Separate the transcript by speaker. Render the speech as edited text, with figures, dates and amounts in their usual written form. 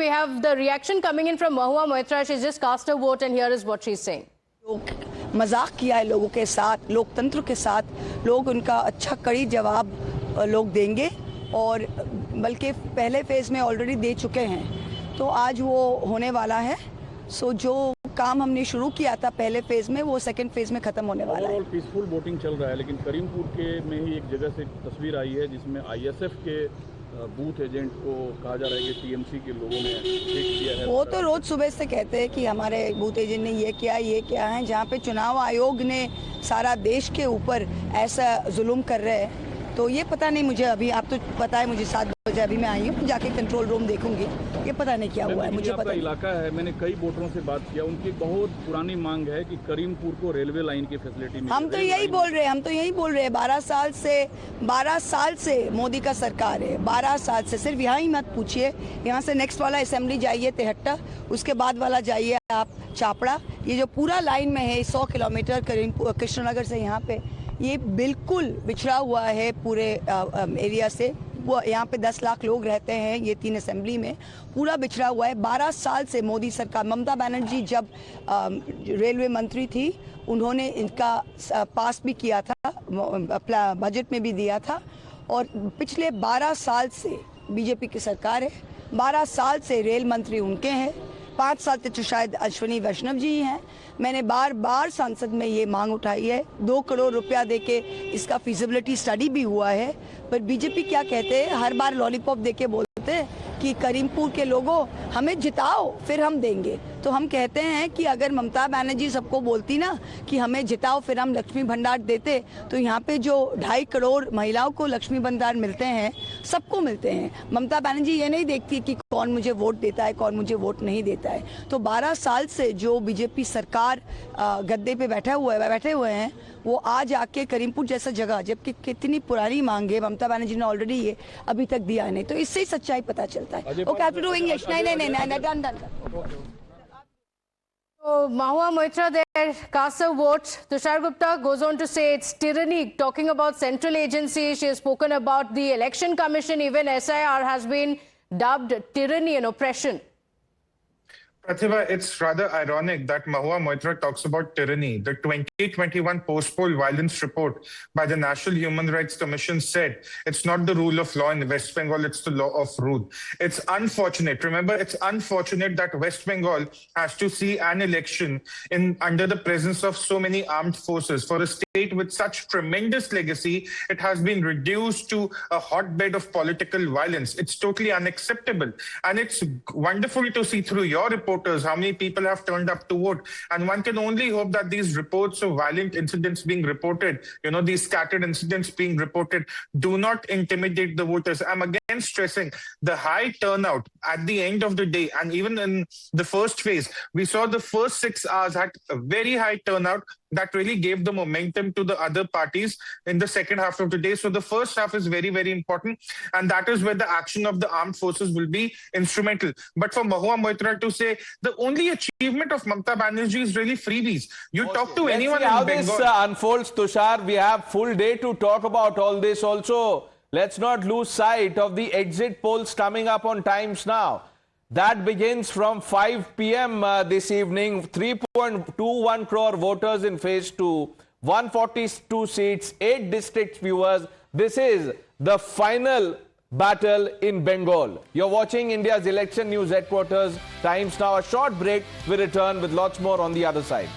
Speaker 1: have the reaction coming in from Mahua Moitra. She's just cast a vote and here is what she's saying.
Speaker 2: मजाक किया है लोगों के साथ, लोकतंत्र के साथ. लोग उनका अच्छा कड़ी जवाब लोग देंगे और बल्कि पहले फेज में ऑलरेडी दे चुके हैं. तो आज वो होने वाला है. सो जो काम हमने शुरू किया था पहले फेज में वो सेकंड फेज में खत्म होने वाला है.
Speaker 3: पीसफुल वोटिंग चल रहा है, लेकिन करीमपुर के में ही एक जगह से तस्वीर आई है जिसमें आईएसएफ के बूथ एजेंट को कहा जा रहा है कि टीएमसी के लोगों ने चेक किया है.
Speaker 2: वो तो रोज सुबह से कहते हैं कि हमारे बूथ एजेंट ने ये किया है. जहाँ पे चुनाव आयोग ने सारा देश के ऊपर ऐसा जुल्म कर रहे हैं. तो ये पता नहीं मुझे. अभी आप तो पता है मुझे 7 बजे अभी मैं आई हूँ, जाके कंट्रोल रूम देखूंगी. ये पता नहीं क्या हुआ है, मुझे पता नहीं.
Speaker 3: इलाका है, मैंने कई वोटरों से बात किया. उनकी बहुत पुरानी मांग है कि करीमपुर को रेलवे लाइन की फैसिलिटी मिले.
Speaker 2: हम तो यही बोल रहे हैं 12 साल से मोदी का सरकार है. 12 साल से. सिर्फ यहाँ ही मत पूछिए, यहाँ से नेक्स्ट वाला असेंबली जाइए तिहट्टा, उसके बाद वाला जाइए आप चापड़ा. ये जो पूरा लाइन में है 100 किलोमीटर करीमपुर कृष्णनगर से यहाँ पे, ये बिल्कुल बिछड़ा हुआ है पूरे एरिया से. वो यहाँ पे 10 लाख लोग रहते हैं ये 3 असेंबली में. पूरा बिछड़ा हुआ है. 12 साल से मोदी सरकार, ममता बनर्जी जब रेलवे मंत्री थी उन्होंने इनका पास भी किया था, बजट में भी दिया था. और पिछले 12 साल से बीजेपी की सरकार है. 12 साल से रेल मंत्री उनके हैं. 5 साल से तो शायद अश्विनी वैष्णव जी ही हैं. मैंने बार संसद में ये मांग उठाई है. 2 करोड़ रुपया देके इसका फिजिबिलिटी स्टडी भी हुआ है. पर बीजेपी क्या कहते हैं, हर बार लॉलीपॉप देके बोलते हैं कि करीमपुर के लोगों हमें जिताओ फिर हम देंगे. तो हम कहते हैं कि अगर ममता बनर्जी सबको बोलती ना कि हमें जिताओ फिर हम लक्ष्मी भंडार देते, तो यहाँ पे जो 2.5 करोड़ महिलाओं को लक्ष्मी भंडार मिलते हैं सबको मिलते हैं. ममता बनर्जी ये नहीं देखती कि कौन मुझे वोट देता है कौन मुझे वोट नहीं देता है. तो 12 साल से जो बीजेपी सरकार गद्दे पे बैठे हुए हैं, वो आज आके करीमपुर जैसा जगह, जबकि कितनी पुरानी मांग है, ममता बनर्जी ने ऑलरेडी ये अभी तक दिया नहीं. तो इससे ही सच्चाई पता चलता है. Okay, I have to do English. नहीं, done.
Speaker 1: So Mahua Moitra there casts a vote. Tushar Gupta goes on to say it's tyranny, talking about central agencies. She has spoken about the election commission. Even SIR has been dubbed tyranny and oppression.
Speaker 4: Pratibha, it's rather ironic that Mahua Moitra talks about tyranny. The 2021 post-poll violence report by the National Human Rights Commission said it's not the rule of law in West Bengal, it's the law of rule. It's unfortunate. Remember, it's unfortunate that West Bengal has to see an election under the presence of so many armed forces. For a state with such tremendous legacy, it has been reduced to a hotbed of political violence. It's totally unacceptable. And it's wonderful to see through your report how many people have turned up to vote. And one can only hope that these reports of violent incidents being reported, these scattered incidents being reported, do not intimidate the voters. I'm again stressing the high turnout at the end of the day. And even in the first phase, we saw the first 6 hours had a very high turnout that really gave the momentum to the other parties in the second half of the day. So the first half is very, very important. And that is where the action of the armed forces will be instrumental. But for Mahua Moitra to say the only achievement of Mamata Banerjee is really freebies. You talk to anyone in Bengal.
Speaker 5: How this unfolds, Tushar, we have full day to talk about all this also. Let's not lose sight of the exit polls coming up on Times Now. That begins from 5 p.m. This evening. 3.21 crore voters in phase 2, 142 seats, 8 district viewers. This is the final battle in Bengal. You're watching India's election news headquarters, Times Now. A short break. We return with lots more on the other side.